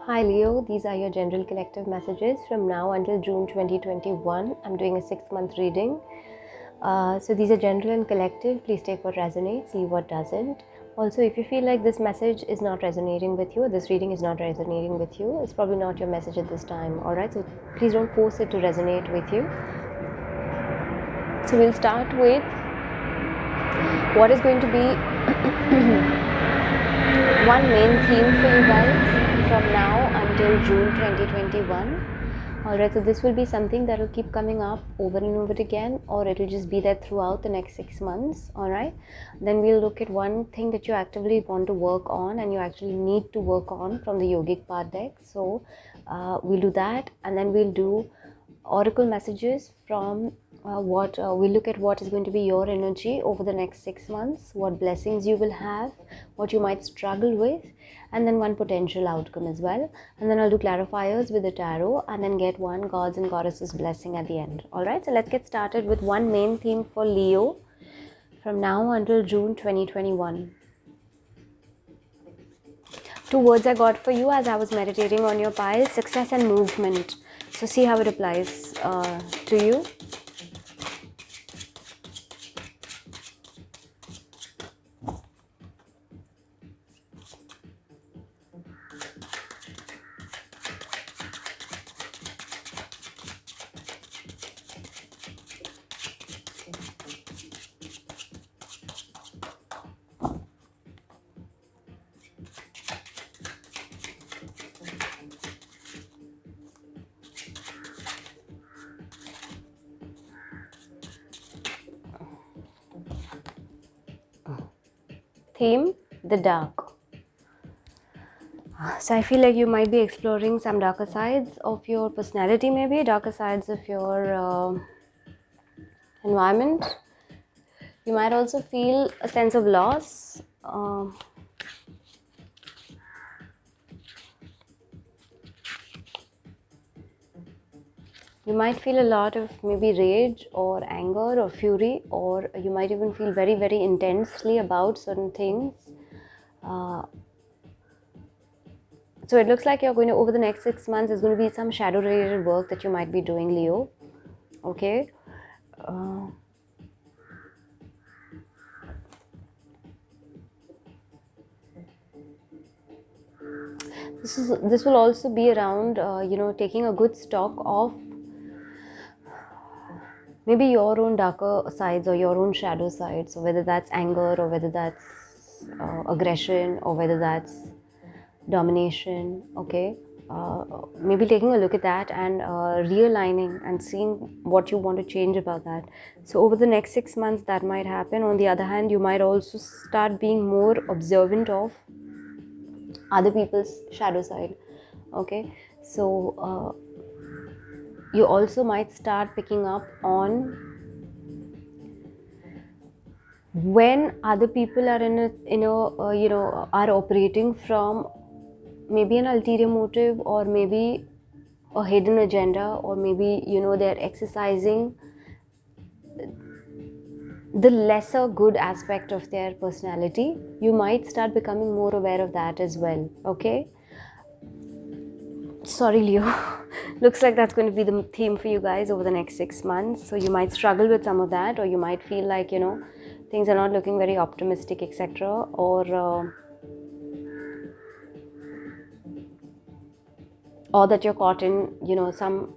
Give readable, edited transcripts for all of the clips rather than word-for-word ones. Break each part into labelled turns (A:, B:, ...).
A: Hi Leo, these are your general collective messages from now until June 2021. I'm doing a 6-month reading. So these are general and collective. Please take what resonates, leave what doesn't. Also, if you feel like this message is not resonating with you, or this reading is not resonating with you, it's probably not your message at this time. Alright, so please don't force it to resonate with you. So we'll start with what is going to be one main theme for you guys from now until June 2021. Alright, so this will be something that will keep coming up over and over again, or it will just be there throughout the next 6 months. Alright, then we'll look at one thing that you actively want to work on and you actually need to work on from the yogic part deck. So we'll do that, and then we'll do oracle messages from we'll look at what is going to be your energy over the next 6 months, what blessings you will have, what you might struggle with, and then one potential outcome as well. And then I'll do clarifiers with the tarot and then get one gods and goddesses blessing at the end. Alright, so let's get started with one main theme for Leo from now until June 2021. Two words I got for you as I was meditating on your pile: success and movement. So see how it applies to you. Theme: the dark. So I feel like you might be exploring some darker sides of your personality, maybe darker sides of your environment. You might also feel a sense of loss. You might feel a lot of maybe rage or anger or fury, or you might even feel very, very intensely about certain things. So it looks like you're going to, over the next 6 months, there's going to be some shadow related work that you might be doing, Leo. Okay. This will also be around, taking a good stock of maybe your own darker sides or your own shadow sides. So whether that's anger, or whether that's aggression, or whether that's domination. Okay. Maybe taking a look at that and realigning and seeing what you want to change about that. So over the next 6 months that might happen. On the other hand, you might also start being more observant of other people's shadow side. Okay, so you also might start picking up on when other people are are operating from maybe an ulterior motive, or maybe a hidden agenda, or maybe they're exercising the lesser good aspect of their personality. You might start becoming more aware of that as well. Okay, sorry Leo. Looks like that's going to be the theme for you guys over the next 6 months. So you might struggle with some of that, or you might feel like things are not looking very optimistic, etc., or that you're caught in some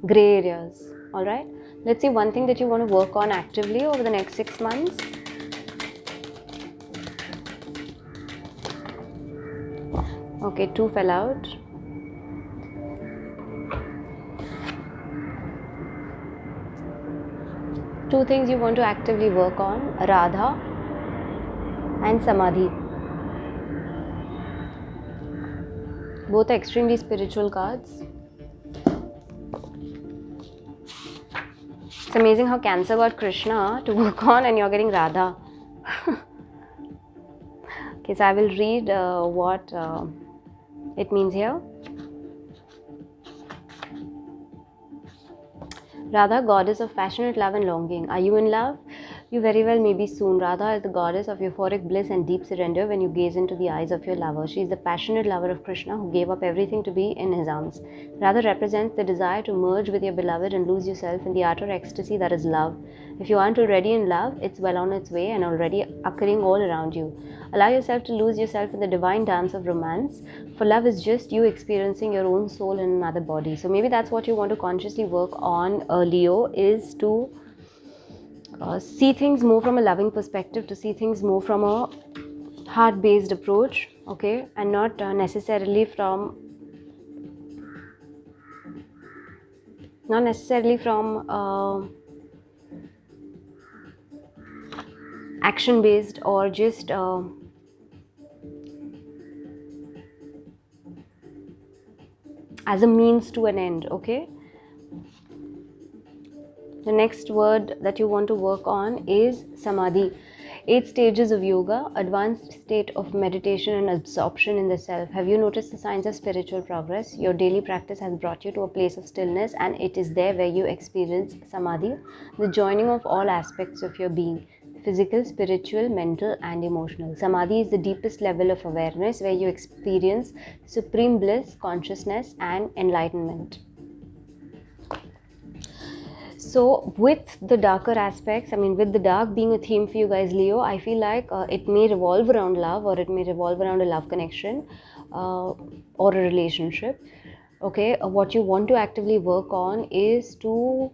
A: gray areas. All right, let's see one thing that you want to work on actively over the next 6 months. Okay, 2 fell out. Two things you want to actively work on: Radha and Samadhi. Both are extremely spiritual cards. It's amazing how Cancer got Krishna to work on and you're getting Radha. Okay, so I will read what it means here. Radha, goddess of passionate love and longing. Are you in love? You very well may be soon. Radha is the goddess of euphoric bliss and deep surrender when you gaze into the eyes of your lover. She is the passionate lover of Krishna who gave up everything to be in his arms. Radha represents the desire to merge with your beloved and lose yourself in the utter ecstasy that is love. If you aren't already in love, it's well on its way and already occurring all around you. Allow yourself to lose yourself in the divine dance of romance, for love is just you experiencing your own soul in another body. So maybe that's what you want to consciously work on, Leo, is to see things more from a loving perspective, to see things more from a heart-based approach, okay, and not necessarily from action-based or just as a means to an end, okay. The next word that you want to work on is samadhi. 8 stages of yoga, advanced state of meditation and absorption in the self. Have you noticed the signs of spiritual progress? Your daily practice has brought you to a place of stillness, and it is there where you experience samadhi, the joining of all aspects of your being, physical, spiritual, mental and emotional. Samadhi is the deepest level of awareness where you experience supreme bliss, consciousness and enlightenment. So with the darker aspects, with the dark being a theme for you guys, Leo, I feel like it may revolve around love, or it may revolve around a love connection or a relationship. Okay, what you want to actively work on is to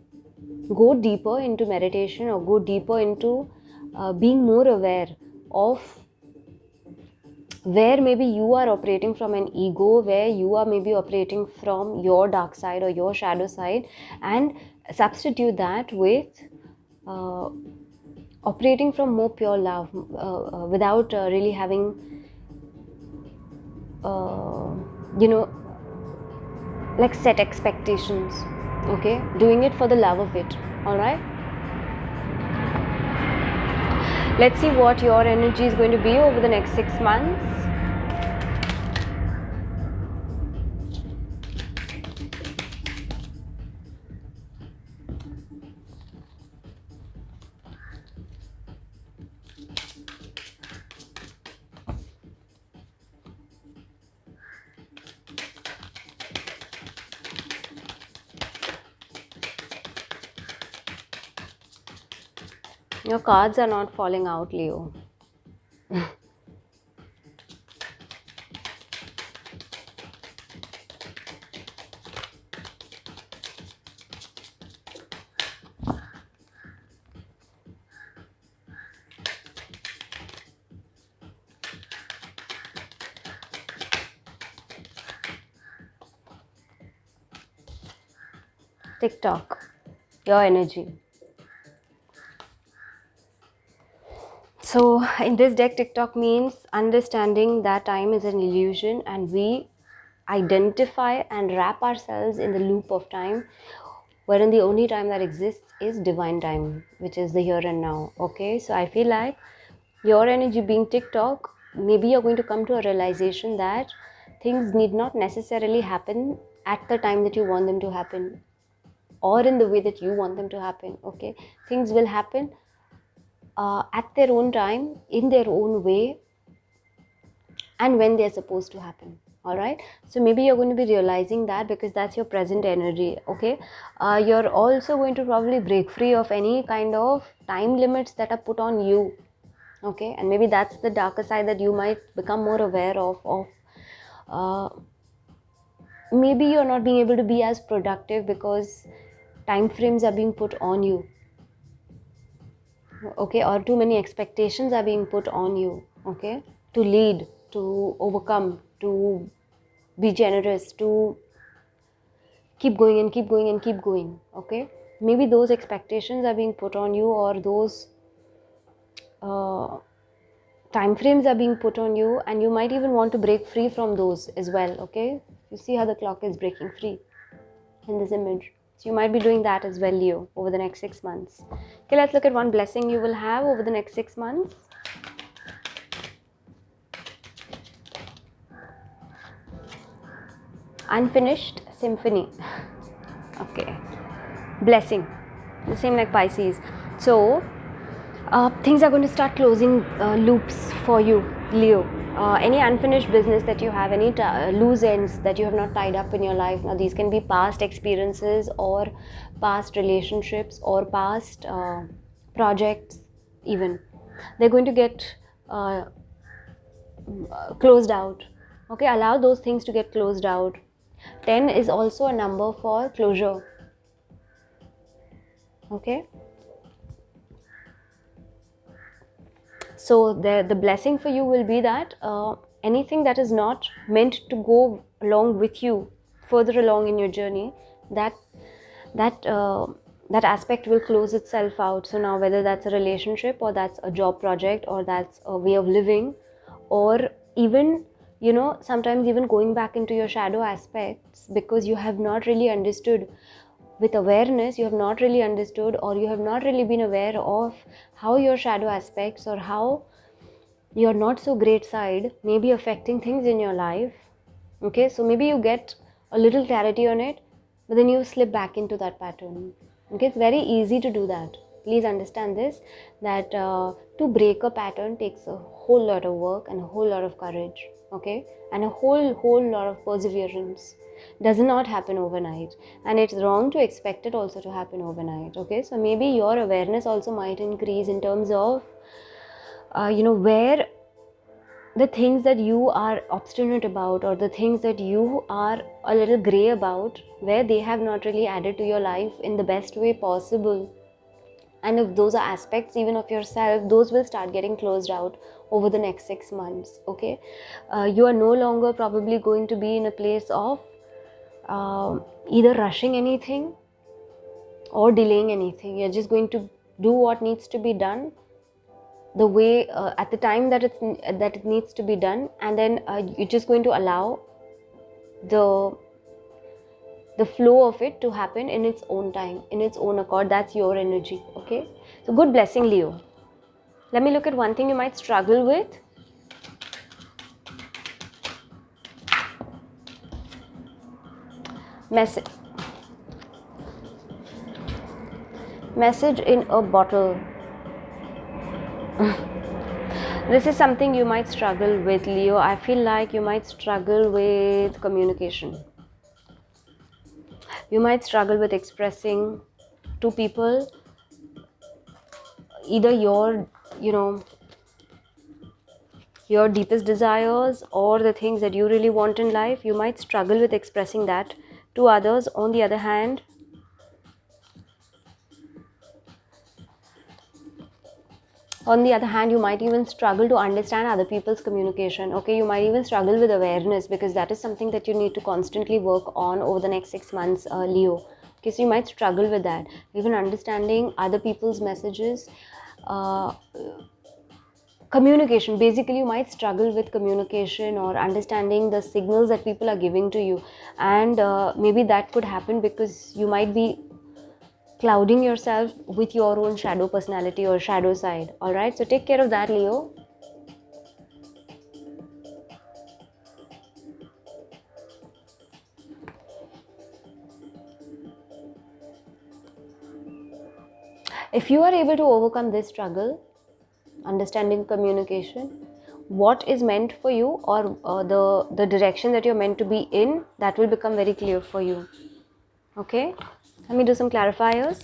A: go deeper into meditation, or go deeper into being more aware of where maybe you are operating from an ego, where you are maybe operating from your dark side or your shadow side, and substitute that with operating from more pure love, without really having like set expectations, okay, doing it for the love of it. All right, let's see what your energy is going to be over the next 6 months. Your cards are not falling out, Leo. TikTok, your energy. So in this deck, TikTok means understanding that time is an illusion, and we identify and wrap ourselves in the loop of time, wherein the only time that exists is divine time, which is the here and now. Okay, so I feel like your energy being TikTok, maybe you're going to come to a realization that things need not necessarily happen at the time that you want them to happen, or in the way that you want them to happen. Okay, things will happen at their own time, in their own way, and when they're supposed to happen. All right, so maybe you're going to be realizing that, because that's your present energy. Okay, you're also going to probably break free of any kind of time limits that are put on you. Okay, and maybe that's the darker side that you might become more aware of maybe you're not being able to be as productive because time frames are being put on you. Okay, or too many expectations are being put on you. Okay, to lead, to overcome, to be generous, to keep going and keep going and keep going. Okay, maybe those expectations are being put on you, or those time frames are being put on you, and you might even want to break free from those as well. Okay, you see how the clock is breaking free in this image. So you might be doing that as well, Leo, over the next 6 months. Okay, let's look at one blessing you will have over the next 6 months. Unfinished symphony. Okay, blessing, the same like Pisces. So Things are going to start closing loops for you, Leo. Any unfinished business that you have, any loose ends that you have not tied up in your life. Now, these can be past experiences or past relationships or past projects, even. They're going to get closed out. Okay, allow those things to get closed out. 10 is also a number for closure. Okay. So the blessing for you will be that anything that is not meant to go along with you further along in your journey, that that that aspect will close itself out. So now, whether that's a relationship or that's a job project or that's a way of living, or even, sometimes even going back into your shadow aspects, because you have not really understood with awareness, you have not really understood, or you have not really been aware of how your shadow aspects or how your not so great side may be affecting things in your life. Okay, so maybe you get a little clarity on it, but then you slip back into that pattern. Okay, it's very easy to do that. Please understand this, that to break a pattern takes a whole lot of work and a whole lot of courage. Okay, and a whole lot of perseverance. Does not happen overnight, and it's wrong to expect it also to happen overnight. Okay, so maybe your awareness also might increase in terms of where the things that you are obstinate about, or the things that you are a little gray about, where they have not really added to your life in the best way possible. And if those are aspects even of yourself, those will start getting closed out over the next 6 months. Okay, you are no longer probably going to be in a place of either rushing anything or delaying anything. You're just going to do what needs to be done the way at the time that it needs to be done, and then you're just going to allow the flow of it to happen in its own time, in its own accord. That's your energy. Okay, so good blessing, Leo. Let me look at one thing you might struggle with. Message in a bottle. This is something you might struggle with, Leo. I feel like you might struggle with communication. You might struggle with expressing to people either your deepest desires or the things that you really want in life. You might struggle with expressing that to others. On the other hand, you might even struggle to understand other people's communication. Okay, you might even struggle with awareness, because that is something that you need to constantly work on over the next 6 months, Leo. Okay, so you might struggle with that, even understanding other people's messages. Communication, basically you might struggle with communication or understanding the signals that people are giving to you, and maybe that could happen because you might be clouding yourself with your own shadow personality or shadow side. All right, so take care of that, Leo. If you are able to overcome this struggle, understanding communication, what is meant for you, or the direction that you're meant to be in, that will become very clear for you. Okay, let me do some clarifiers.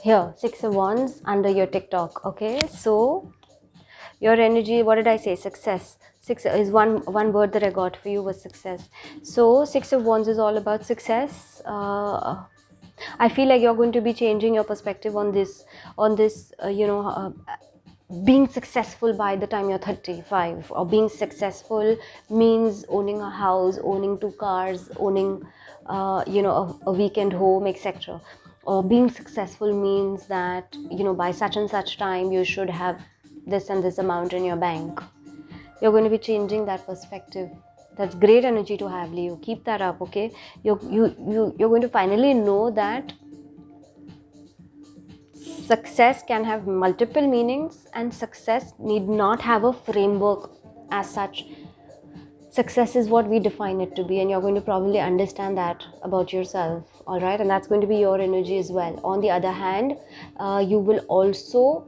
A: Here, 6 of Wands under your TikTok. Okay, so your energy, what did I say? Success. 6 is one word that I got for you was success. So 6 of Wands is all about success. I feel like you're going to be changing your perspective on this being successful by the time you're 35, or being successful means owning a house, owning 2 cars, owning a weekend home, etc. Or being successful means that by such and such time you should have this and this amount in your bank. You're going to be changing that perspective. That's great energy to have, Leo. Keep that up, okay? You're going to finally know that success can have multiple meanings, and success need not have a framework as such. Success is what we define it to be, and you're going to probably understand that about yourself, all right? And that's going to be your energy as well. On the other hand, you will also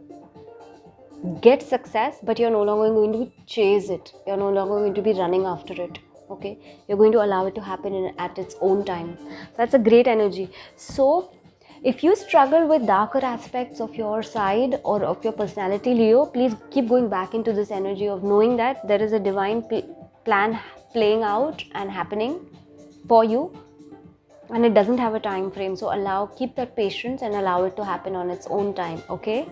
A: get success, but you're no longer going to chase it. You're no longer going to be running after it, okay? You're going to allow it to happen at its own time. That's a great energy. So if you struggle with darker aspects of your side or of your personality, Leo, please keep going back into this energy of knowing that there is a divine plan playing out and happening for you, and it doesn't have a time frame. So keep that patience and allow it to happen on its own time, okay?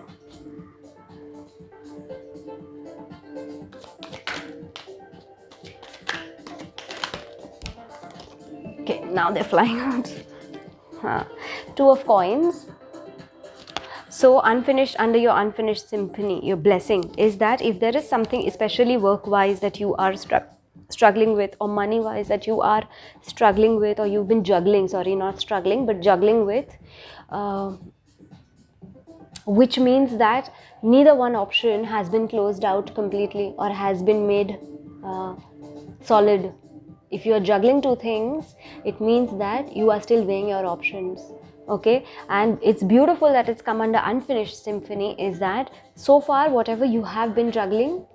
A: Okay, now they're flying out. Two of coins. So unfinished, under your unfinished symphony, your blessing is that if there is something, especially work-wise, that you are struggling with, or money-wise that you are struggling with, or you've been juggling, sorry, not struggling, but juggling with, which means that neither one option has been closed out completely or has been made solid. If you are juggling two things, it means that you are still weighing your options, okay? And it's beautiful that it's come under unfinished symphony, is that so far whatever you have been juggling,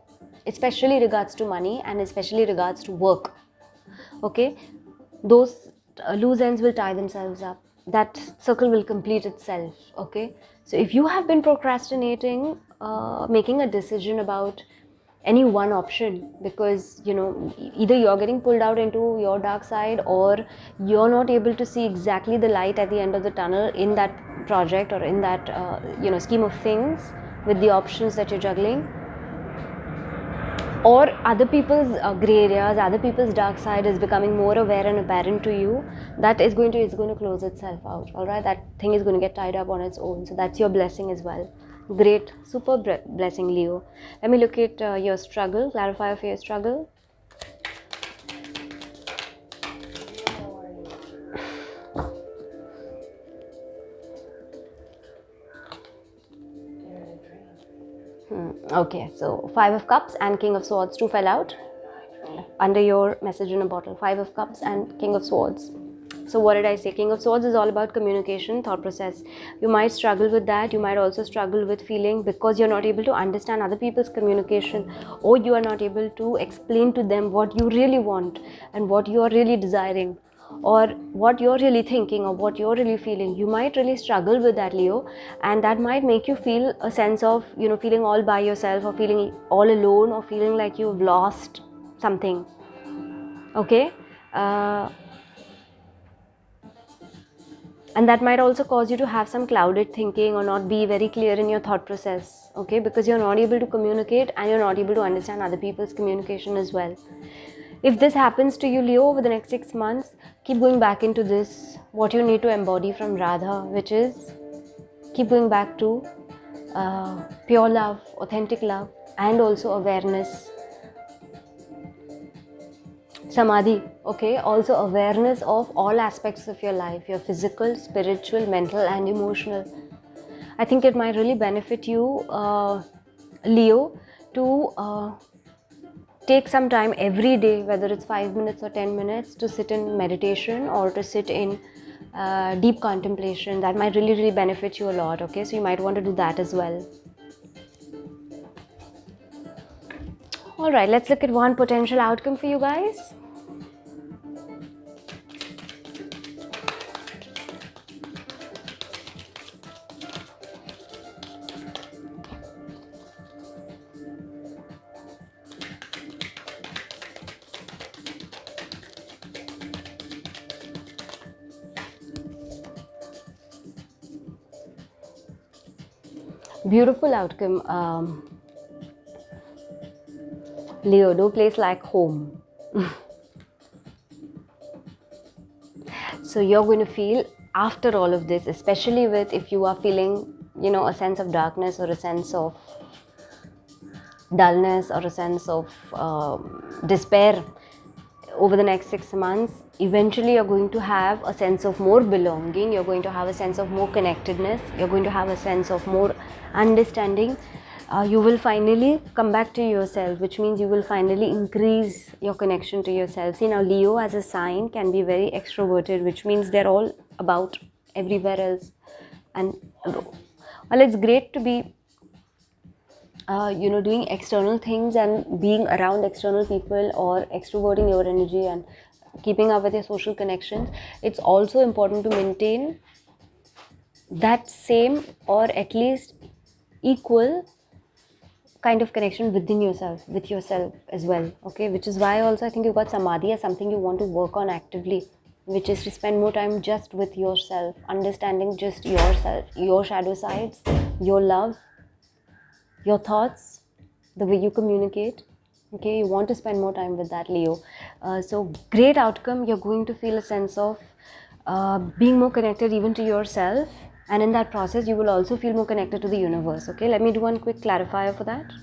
A: especially regards to money and especially regards to work, okay, those loose ends will tie themselves up. That circle will complete itself, okay? So if you have been procrastinating making a decision about any one option, because either you're getting pulled out into your dark side, or you're not able to see exactly the light at the end of the tunnel in that project or in that scheme of things with the options that you're juggling, or other people's gray areas, other people's dark side is becoming more aware and apparent to you, that is going to close itself out, all right? That thing is going to get tied up on its own. So that's your blessing as well. Great, super blessing, Leo. Let me look at your struggle, clarifier for your struggle. Okay, so 5 of Cups and King of Swords, 2 fell out under your message in a bottle. 5 of Cups and King of Swords. So what did I say? King of Swords is all about communication, thought process. You might struggle with that. You might also struggle with feeling, because you're not able to understand other people's communication, or you are not able to explain to them what you really want and what you are really desiring, or what you're really thinking, or what you're really feeling. You might really struggle with that, Leo, and that might make you feel a sense of feeling all by yourself, or feeling all alone, or feeling like you've lost something, okay? And that might also cause you to have some clouded thinking, or not be very clear in your thought process, okay? Because you're not able to communicate, and you're not able to understand other people's communication as well. If this happens to you, Leo, over the next 6 months, keep going back into this, what you need to embody from Radha, which is keep going back to pure love, authentic love, and also awareness. Samadhi, okay? Also awareness of all aspects of your life, your physical, spiritual, mental, and emotional. I think it might really benefit you, Leo, to take some time every day, whether it's 5 minutes or 10 minutes, to sit in meditation or to sit in deep contemplation. That might really, really benefit you a lot, okay? So you might want to do that as well. All right, let's look at one potential outcome for you guys. Beautiful outcome, Leo. No place like home. So you're going to feel, after all of this, especially if you are feeling a sense of darkness, or a sense of dullness, or a sense of despair, over the next 6 months, eventually you're going to have a sense of more belonging, you're going to have a sense of more connectedness, you're going to have a sense of more understanding. You will finally come back to yourself, which means you will finally increase your connection to yourself. See, now Leo as a sign can be very extroverted, which means they're all about everywhere else. And well, it's great to be doing external things and being around external people, or extroverting your energy and keeping up with your social connections. It's also important to maintain that same, or at least equal, kind of connection within yourself, with yourself as well. Okay, which is why also I think you got samadhi as something you want to work on actively, which is to spend more time just with yourself, understanding just yourself, your shadow sides, your love, your thoughts, the way you communicate. Okay, you want to spend more time with that, Leo. So great outcome. You're going to feel a sense of being more connected even to yourself, and in that process you will also feel more connected to the universe. Okay, let me do one quick clarifier for that.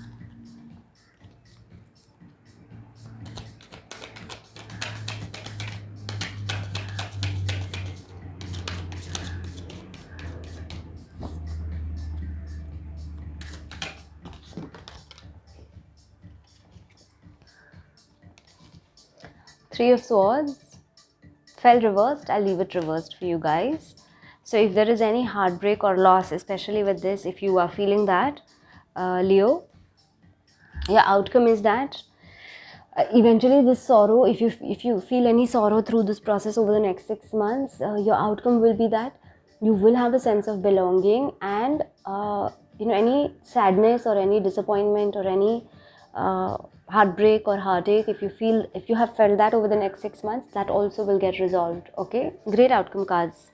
A: Three of Swords fell reversed. I'll leave it reversed for you guys. So if there is any heartbreak or loss, especially with this, if you are feeling that, Leo, your outcome is that eventually this sorrow, if you feel any sorrow through this process over the next 6 months, your outcome will be that you will have a sense of belonging, and any sadness or any disappointment or any heartbreak or heartache, if you have felt that over the next 6 months, that also will get resolved. Okay, great outcome cards.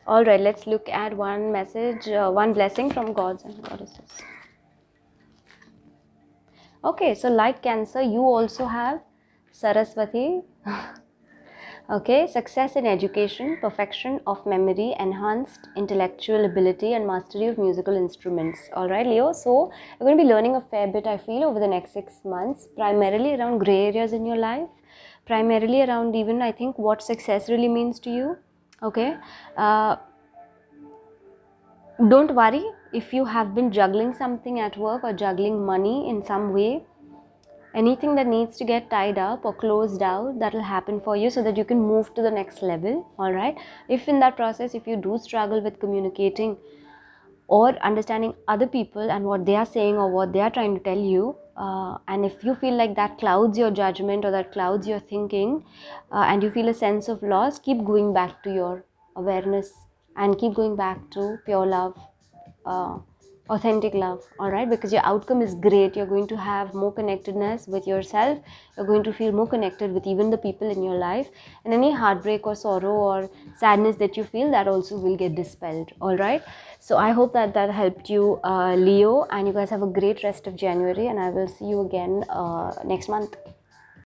A: All right, let's look at one message, one blessing from gods and goddesses. Okay, so like Cancer, you also have Saraswati. Okay, success in education, perfection of memory, enhanced intellectual ability, and mastery of musical instruments. All right, Leo. So you're going to be learning a fair bit, I feel, over the next 6 months, primarily around gray areas in your life, primarily around even, I think, what success really means to you. Okay. Don't worry if you have been juggling something at work or juggling money in some way. Anything that needs to get tied up or closed out, that will happen for you so that you can move to the next level. All right, if in that process, if you do struggle with communicating or understanding other people and what they are saying or what they are trying to tell you, and if you feel like that clouds your judgment or that clouds your thinking, and you feel a sense of loss, keep going back to your awareness and keep going back to pure love, uh, authentic love. All right, because your outcome is great. You're going to have more connectedness with yourself, you're going to feel more connected with even the people in your life, and any heartbreak or sorrow or sadness that you feel, that also will get dispelled. All right, so I hope that helped you, Leo, and you guys have a great rest of January, and I will see you again next month.